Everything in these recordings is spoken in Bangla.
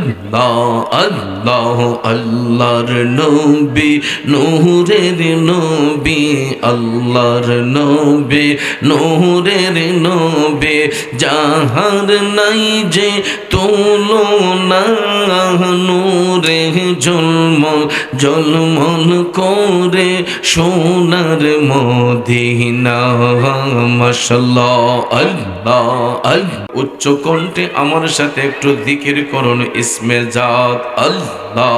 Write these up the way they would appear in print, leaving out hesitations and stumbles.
আল্লাহ আল্লাহ আল্লাহর নবী নূরের নবী আল্লাহর নবী নূরের নবী যাহার নাই যে তুলনা নূরে ঝলমল ঝলমল করে সোনার মদিনা মাশাআল্লাহ আল্লাহ আল্লাহ উচ্চ কণ্ঠে আমার সাথে একটু জিকির করুন ইসমে জাত আল্লাহ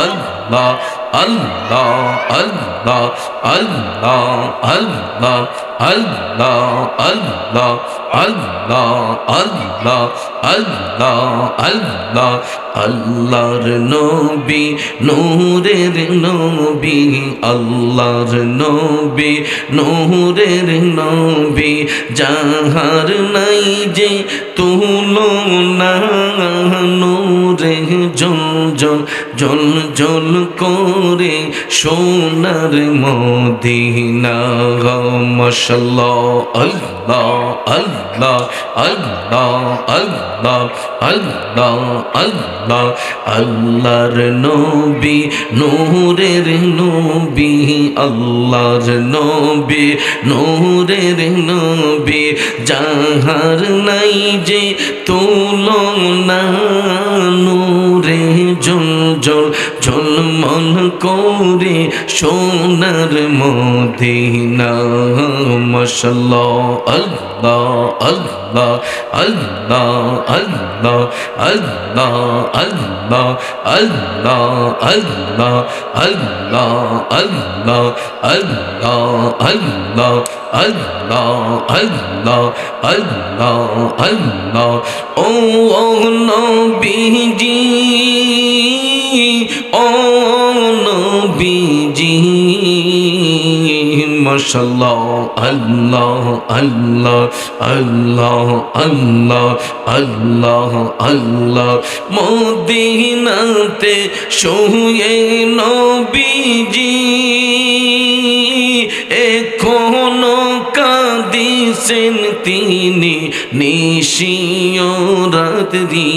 আল্লাহ আল্লাহ আল্লাহ আল্লাহ আল্লাহ আল্লাহ আল্লাহ আল্লাহ আল্লাহ আল্লাহ আল্লাহ আল্লাহর নবী নূরের নবী আল্লাহর নবী নূরের নবী যাহার নাই যে তুলনা নূরে ঝলঝল ঝলঝল করে সোনার মদিনা মাশাআল্লাহ আল্লাহ আল্লাহ আল্লাহ আল্লাহ আল্লাহ আল্লাহ আল্লাহর নবী নূরের নবী আল্লাহর নবী নূরের নবী যাহার নাই যে তুলনা নূরে ঝলঝল ঝলমল করে সোনার মদিনা মাশাআল্লাহ আল্লাহ আল্লাহ আল্লাহ আল্লাহ আল্লাহ আল্লাহ আল্লাহ আল্লাহ আল্লাহ আল্লাহ আল্লাহ আল্লাহ আল্লাহ আল্লাহ আল্লাহ আল্লাহ ও নবীজি ও নবীজি মাশাআল্লাহ আল্লাহ আল্লাহ আল্লাহ আল্লাহ আল্লাহ আল্লাহ মদিনাতে শুয়ে নবীজি এখনো কাঁদিছেন তিনি নিশিও রাত্রি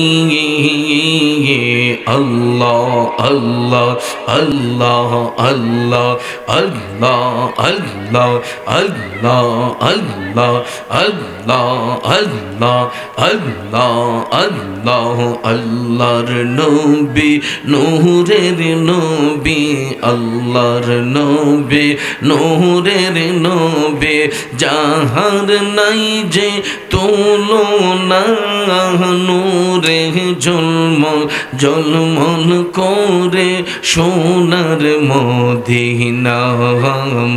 আল্লাহ আল্লাহ আল্লাহ আল্লাহ আল্লাহ আল্লাহ আল্লাহ আল্লাহ আল্লাহ আল্লাহ আল্লাহ আল্লাহ আল্লাহর নবী নূরের নবী আল্লাহর নবী নূরের নবী যাহার নাই যে তুলনা নূরে ঝলমল ঝলমল করে সোনার মদিনা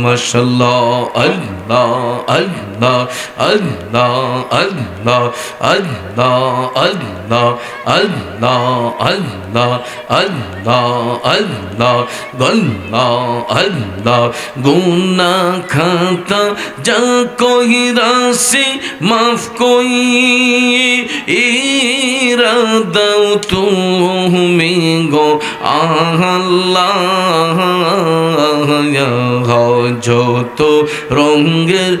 মাশাআল্লাহ আল্লাহ আল্লাহ আল্লাহ আল্লাহ আল্লাহ আল্লাহ আল্লাহ আল্লাহ আল্লাহ আল্লাহ আল্লাহ আল্লাহ গুনাহ খাতা যা কইরা সে মাফ কই ইরাদাও তুমি গো আল্লাহ যত রঙের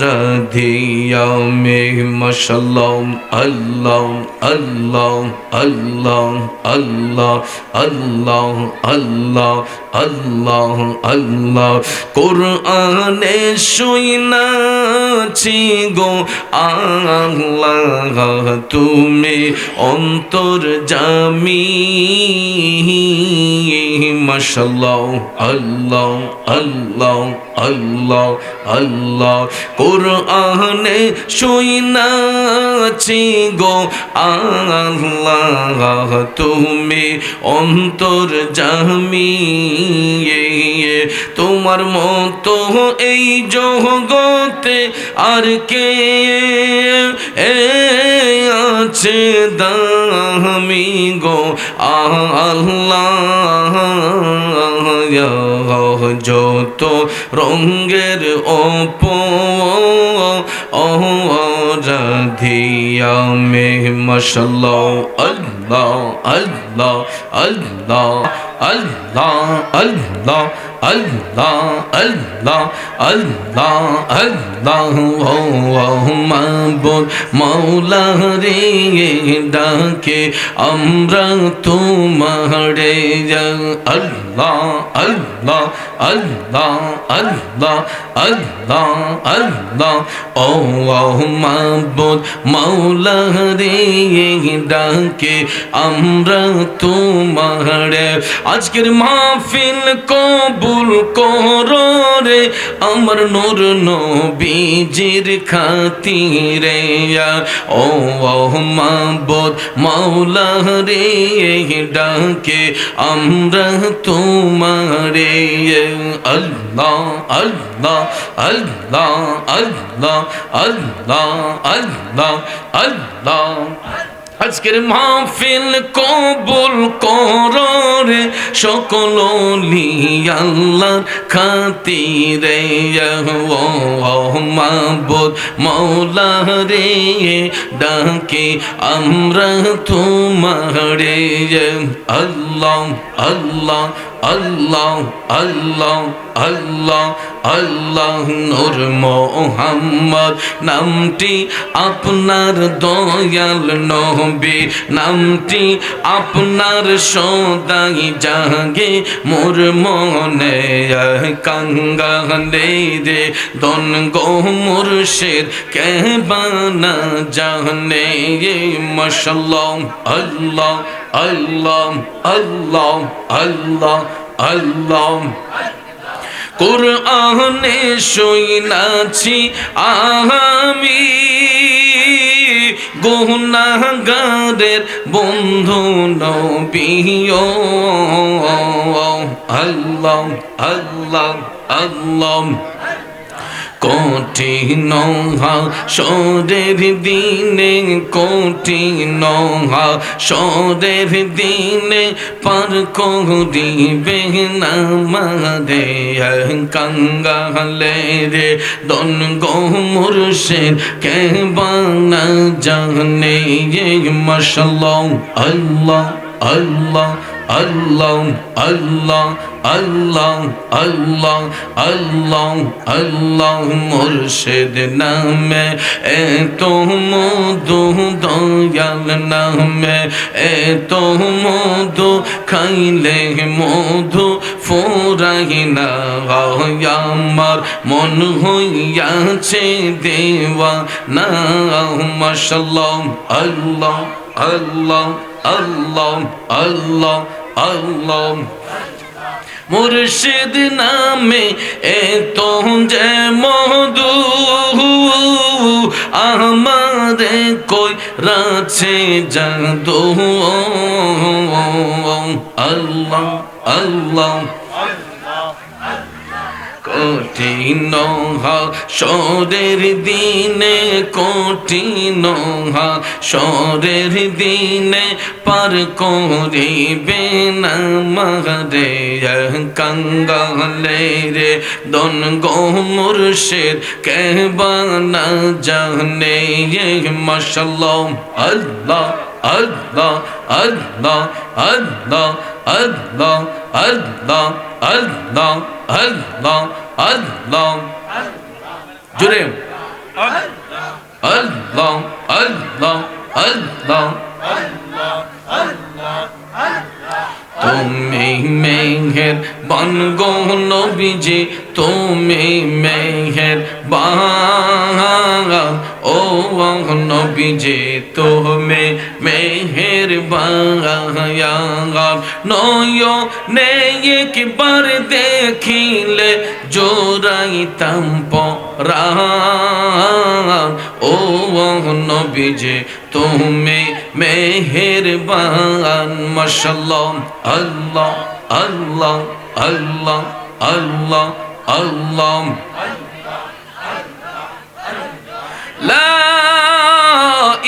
অপরাধিয়া মে মাশাআল্লাহ আল্লাহ আল্লাহ আল্লাহ আল্লাহ আল্লাহ আল্লাহ আল্লাহ আল্লাহ কোরআনে শুনাছি গো আল্লাহ তুমি অন্তর্যামী মাশাআল্লাহ আল্লাহ আল্লাহ আল্লাহ আল্লাহ কোরআনে শুনাছি গো আল্লাহ তুমি অন্তর্যামী তোমার মতো এই জগতে আর কে আছে দামি গো আল্লাহ যত রঙের राधिया में मशाल्लाह अल्लाह अल्लाह अल्लाह अल्लाह अल्लाह अल्लाह अल्लाह अल्लाह अल्लाह ओ माबूद मौला रे डाके আমরা তোমারে अल्लाह अल्लाह अल्लाह अल्लाह अल्लाह अल्लाह ओ माबूद मौला रे ডাকে আমরা তোমারে আজকের মাহফিল কবুল করো রে আমার নূর নবীজির খাতিরে ও মাবুদ মাওলা রে ডাকে আমরা তোমারে আল্লাহ আল্লাহ আল্লাহ আল্লাহ আল্লাহ আল্লাহ আল্লাহ আজকের মাহফিল কবুল করো রে সকল আল্লাহর খাতিরে ও মাবুদ মৌলা রে ডাকে আমরা তোমারে আল্লাহ আল্লাহ আল্লাহ আল্লাহ আল্লাহ আল্লাহ নূর মোহাম্মদ নামটি আপনার দয়াল নবী নামটি আপনার সদাই জাগে মোর মনে কাঙ্গালে রে দন গো মুর্শিদ কে বানা জানে মাশাআল্লাহ আল্লাহ আল্লাহ আল্লাহ আল্লাহ আল্লাহ কুরআনে শুনাছি আমি গুনাহগারের বন্ধু নবী ও আল্লাহ আল্লাহ আল্লাহ কঠিন হাসরের দিনে কঠিন হাসরের দিনে পার করিবে না আমারে কাঙ্গালে রে দন গো মুর্শিদ কে বানা জানে মাশাআল্লাহ আল্লাহ আল্লাহ আল্লাহ আল্লাহ আল্লাহ আল্লাহ আল্লাহ আল্লাহ মুর্শিদ নামে এত মধু দয়াল নামে এত মধু খাইলে মধু ফুরাই না আমার মন হইয়াছে দেওয়া না মাশাআল্লাহ আল্লাহ আল্লাহ আল্লাহ আল্লাহ আল্লাহ মুর্শিদ নামে এত যে মধু আমারে কই রাছে জাদু আল্লাহ আল্লাহ কঠিন হাসরের দিনে কঠিন হাসরের দিনে পার করিবে না আমারে কাঙ্গালে রে দন গো মুর্শিদ কে বানা জানে মাশাআল্লাহ আল্লাহ আল্লাহ আল্লাহ আল্লাহ আল্লাহ আল্লাহ আল্লাহ আল্লাহ আল্লাহ জুড়ে আল্লাহ আল্লাহ আল্লাহ তুমি মেহের বান গো নবীজি তুমি মেহের বান ও নবীজি তুমি মেহের বান নয়নে একবার দেখিলে জোড়াইতাম পরাণ ও নবীজি তুমি মেহেরবান মাশাআল্লাহ আল্লাহ আল্লাহ আল্লাহ আল্লাহ আল্লাহ লা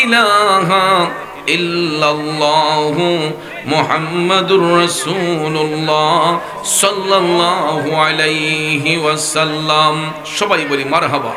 ইলাহা ইল্লাল্লাহু মুহাম্মাদুর রাসূলুল্লাহ সাল্লাল্লাহু আলাইহি ওয়াসাল্লাম। সবাই বলি মারহাবা।